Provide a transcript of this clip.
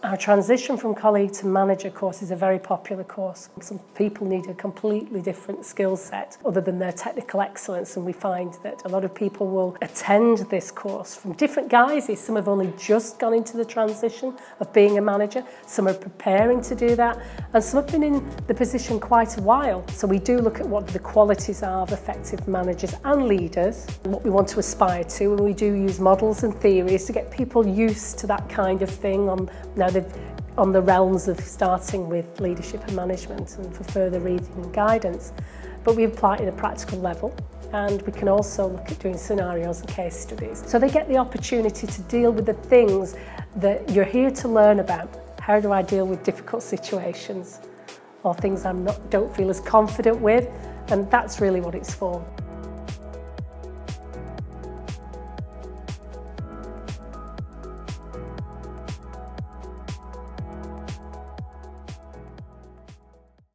Our transition from colleague to manager course is a very popular course. Some people need a completely different skill set other than their technical excellence, and we find that a lot of people will attend this course from different guises. Some have only just gone into the transition of being a manager, some are preparing to do that, and some have been in the position quite a while. So we do look at what the qualities are of effective managers and leaders, and what we want to aspire to, and we do use models and theories to get people used to that kind of thing on the realms of starting with leadership and management and for further reading and guidance. But we apply it at a practical level, and we can also look at doing scenarios and case studies. So they get the opportunity to deal with the things that you're here to learn about. How do I deal with difficult situations or things don't feel as confident with? And that's really what it's for.